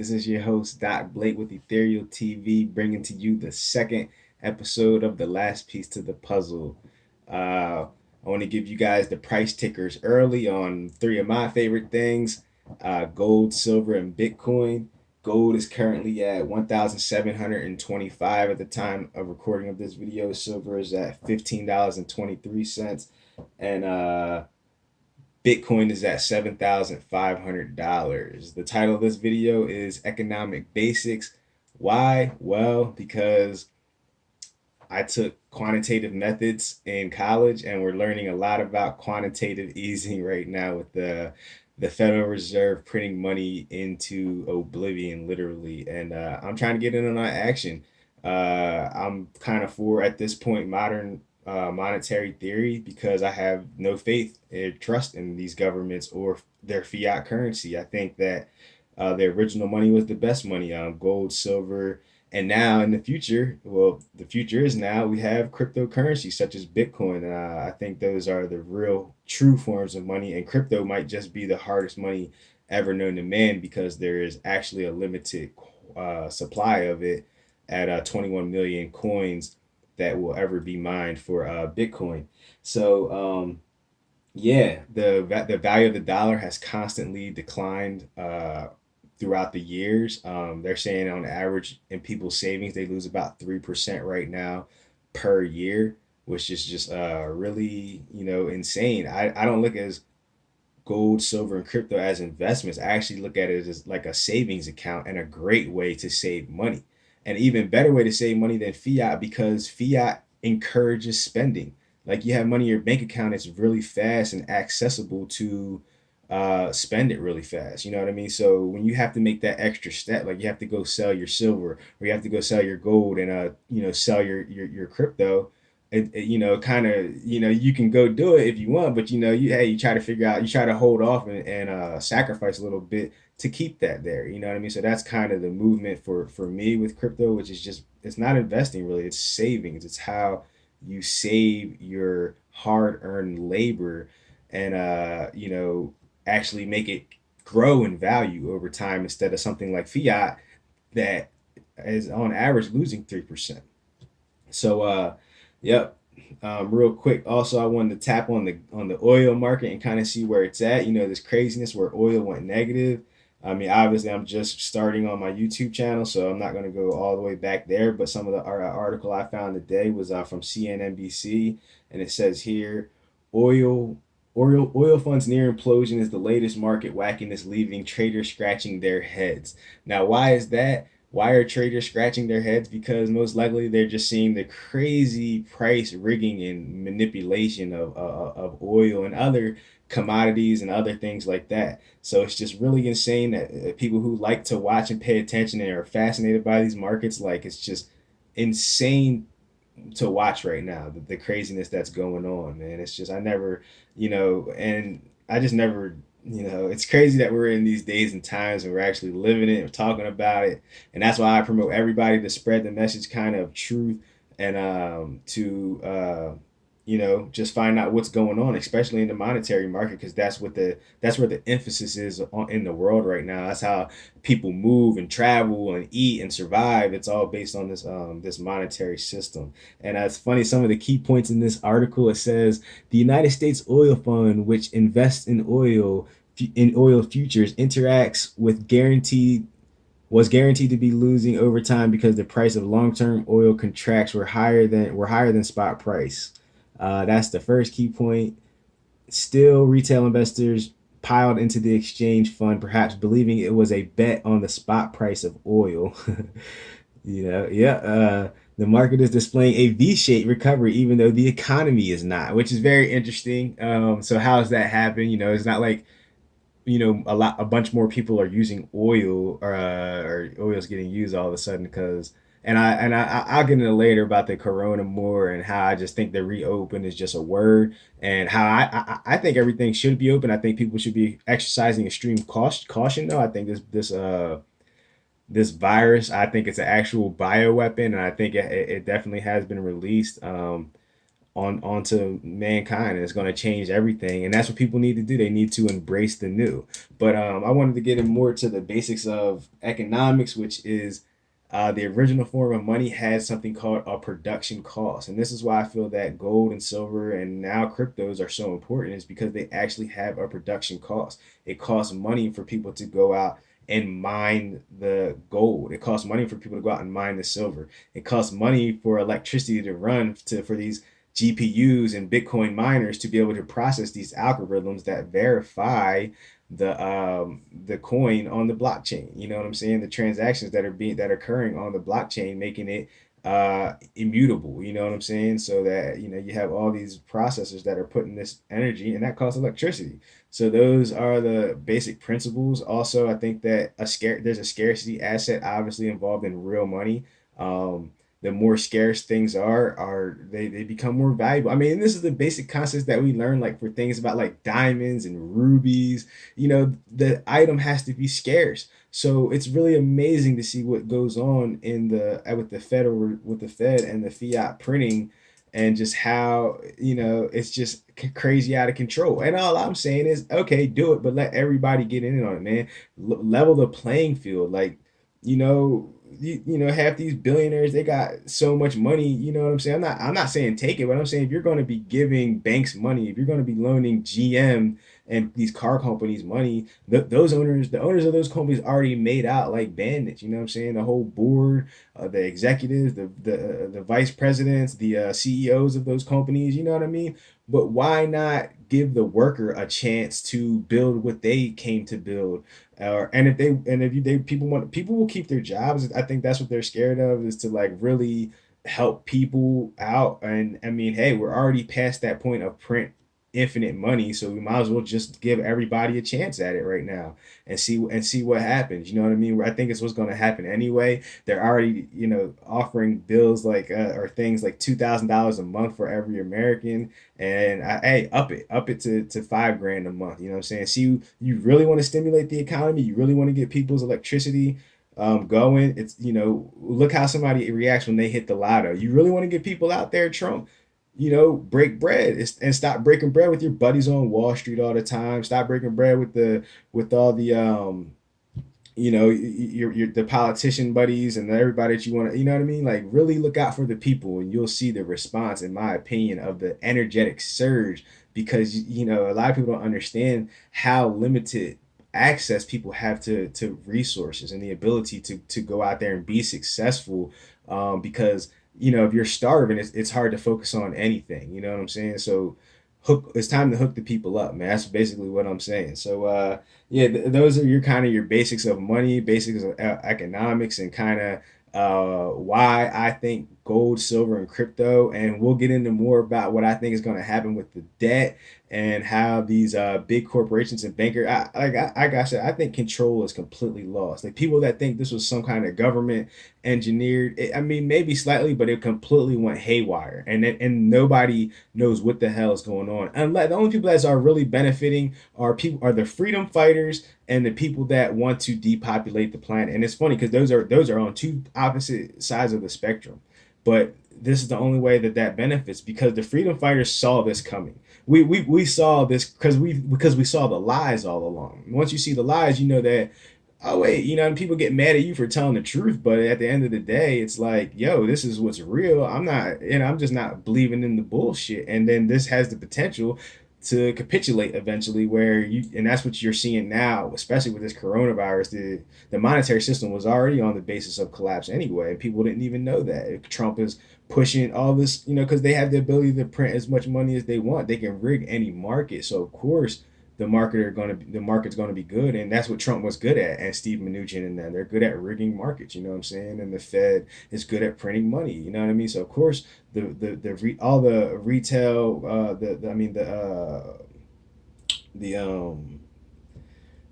This is your host, Doc Blake with Ethereal TV, bringing to you the second episode of the last piece to the puzzle. I want to give you guys the price tickers early on three of my favorite things, gold, silver, and Bitcoin. Gold is currently at 1,725 at the time of recording of this video. Silver is at $15.23. And Bitcoin is at $7,500. The title of this video is Economic Basics. Why? Well, because I took quantitative methods in college and we're learning a lot about quantitative easing right now with the Federal Reserve printing money into oblivion, literally. And I'm trying to get in on that action. I'm kind of for, at this point, modern monetary theory because I have no faith or trust in these governments or their fiat currency. I think that the original money was the best money, gold, silver, and now in the future, well, the future is now we have cryptocurrencies such as Bitcoin. I think those are the real, true forms of money, and crypto might just be the hardest money ever known to man because there is actually a limited supply of it at 21 million coins that will ever be mined for Bitcoin. So yeah, the value of the dollar has constantly declined throughout the years. They're saying on average in people's savings they lose about 3% right now per year, which is just really insane. I don't look at gold, silver, and crypto as investments. I actually look at it as like a savings account and a great way to save money. An even better way to save money than fiat because fiat encourages spending. Like you have money in your bank account, it's really fast and accessible to spend it really fast. You know what I mean? So when you have to make that extra step, like you have to go sell your silver or you have to go sell your gold and sell your crypto, kind of, you can go do it if you want, but you try to figure out, you try to hold off and sacrifice a little bit to keep that there. You know what I mean? So that's kind of the movement for me with crypto, which is just, it's not investing really, it's savings. It's how you save your hard-earned labor and actually make it grow in value over time instead of something like fiat that is on average losing 3%. So yep. Real quick, also I wanted to tap on the oil market and kind of see where it's at. This craziness where oil went negative. I mean, obviously, I'm just starting on my YouTube channel, so I'm not going to go all the way back there. But some of the article I found today was from CNBC, and it says here, oil oil funds near implosion is the latest market wackiness, leaving traders scratching their heads. Now, why is that? Why are traders scratching their heads? Because most likely they're just seeing the crazy price rigging and manipulation of oil and other commodities and other things like that. So it's just really insane that people who like to watch and pay attention and are fascinated by these markets, like it's just insane to watch right now, the craziness that's going on, man. It's just, I never, and I just never, it's crazy that we're in these days and times and we're actually living it and talking about it. And that's why I promote everybody to spread the message kind of truth and to just find out what's going on, especially in the monetary market, because that's where the emphasis is on in the world right now. That's how people move and travel and eat and survive. It's all based on this monetary system. And it's funny, some of the key points in this article, it says the United States Oil Fund, which invests in oil futures, interacts with guaranteed was guaranteed to be losing over time because the price of long-term oil contracts were higher than spot price. That's the first key point. Still, retail investors piled into the exchange fund, perhaps believing it was a bet on the spot price of oil. Yeah. The market is displaying a V-shaped recovery, even though the economy is not, which is very interesting. So how does that happen? It's not like a bunch more people are using oil or oil is getting used all of a sudden because I'll get into later about the corona more and how I just think the reopen is just a word and how I think everything should be open. I think people should be exercising extreme caution though. I think this virus, I think it's an actual bioweapon, and I think it definitely has been released. onto mankind, and it's going to change everything. And that's what people need to do. They need to embrace the new. But I wanted to get in more to the basics of economics, which is the original form of money had something called a production cost. And this is why I feel that gold and silver and now cryptos are so important, is because they actually have a production cost. It costs money for people to go out and mine the gold. It costs money for people to go out and mine the silver. It costs money for electricity to run for these GPUs and Bitcoin miners to be able to process these algorithms that verify the coin on the blockchain. You know what I'm saying? The transactions that are occurring on the blockchain, making it immutable. You know what I'm saying? So that you have all these processors that are putting this energy, and that costs electricity. So those are the basic principles. Also, I think that there's a scarcity asset obviously involved in real money. The more scarce things they become more valuable. I mean, this is the basic concepts that we learn, like for things about like diamonds and rubies. The item has to be scarce. So it's really amazing to see what goes on in the with the Fed and the fiat printing, and just how it's just crazy out of control. And all I'm saying is, okay, do it, but let everybody get in on it, man. Level the playing field. Like, half these billionaires, they got so much money. You know what I'm saying? I'm not saying take it, but I'm saying if you're going to be giving banks money, if you're going to be loaning GM and these car companies money, the owners of those companies already made out like bandits. You know what I'm saying? The whole board, the executives, the vice presidents, the CEOs of those companies. You know what I mean? But why not give the worker a chance to build what they came to build? And if you, they people will keep their jobs. I think that's what they're scared of, is to like really help people out. And I mean, hey, we're already past that point of print infinite money, so we might as well just give everybody a chance at it right now and see what happens. You know what I mean? I think it's what's going to happen anyway. They're already offering bills like or things like $2,000 a month for every American. And hey, up it to 5 grand a month. You know what I'm saying? See, you really want to stimulate the economy. You really want to get people's electricity going. It's look how somebody reacts when they hit the lotto. You really want to get people out there, Trump. Break bread and stop breaking bread with your buddies on Wall Street all the time. Stop breaking bread with all the your the politician buddies and everybody that you want to, you know what I mean? Like, really look out for the people, and you'll see the response, in my opinion, of the energetic surge. Because a lot of people don't understand how limited access people have to resources and the ability to go out there and be successful. Because if you're starving, it's hard to focus on anything. You know what I'm saying? So it's time to hook the people up, man. That's basically what I'm saying. So yeah, those are your basics of money, basics of economics, and kind of why I think gold, silver, and crypto. And we'll get into more about what I think is going to happen with the debt, and how these big corporations and bankers, like I said, I think control is completely lost. Like, people that think this was some kind of government engineered, I mean, maybe slightly, but it completely went haywire, and nobody knows what the hell is going on. Unless the only people that are really benefiting are the freedom fighters and the people that want to depopulate the planet. And it's funny because those are on two opposite sides of the spectrum. But this is the only way that benefits, because the freedom fighters saw this coming. We saw this because we saw the lies all along. Once you see the lies, you know that, oh wait, and people get mad at you for telling the truth, but at the end of the day, it's like, yo, this is what's real. I'm just not believing in the bullshit. And then this has the potential to capitulate eventually, and that's what you're seeing now, especially with this coronavirus. The monetary system was already on the basis of collapse anyway, and people didn't even know that. Trump is pushing all this, because they have the ability to print as much money as they want. They can rig any market, so of course the market's going to be good. And that's what Trump was good at, and Steve Mnuchin and them. They're good at rigging markets. You know what I'm saying? And the Fed is good at printing money. You know what I mean? So of course all the retail,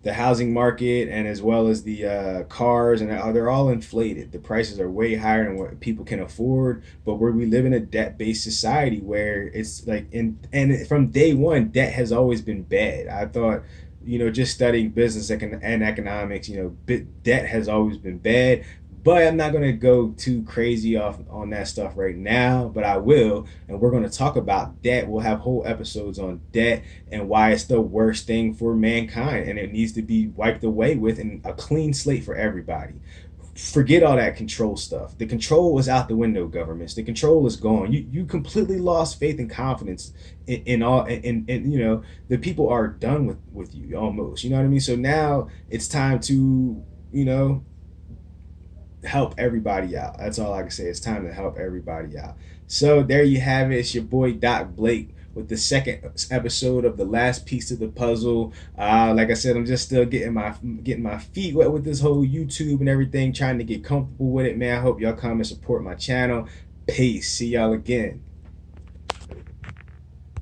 the housing market, and as well as the cars, and they're all inflated. The prices are way higher than what people can afford. But where we live in a debt-based society, where it's like, and from day one, debt has always been bad. I thought, just studying business and economics, debt has always been bad. But I'm not gonna go too crazy off on that stuff right now, but I will, and we're gonna talk about debt. We'll have whole episodes on debt and why it's the worst thing for mankind, and it needs to be wiped away with, and a clean slate for everybody. Forget all that control stuff. The control is out the window, governments. The control is gone. You completely lost faith and confidence in all, and you know, the people are done with you almost. You know what I mean? So now it's time to, you know, help everybody out. That's all I can say. It's time to help everybody out. So there you have it. It's your boy Doc Blake with the second episode of the last piece of the puzzle. Like I said, I'm just still getting my feet wet with this whole YouTube and everything, trying to get comfortable with it, man. I hope y'all come and support my channel. Peace. See y'all again.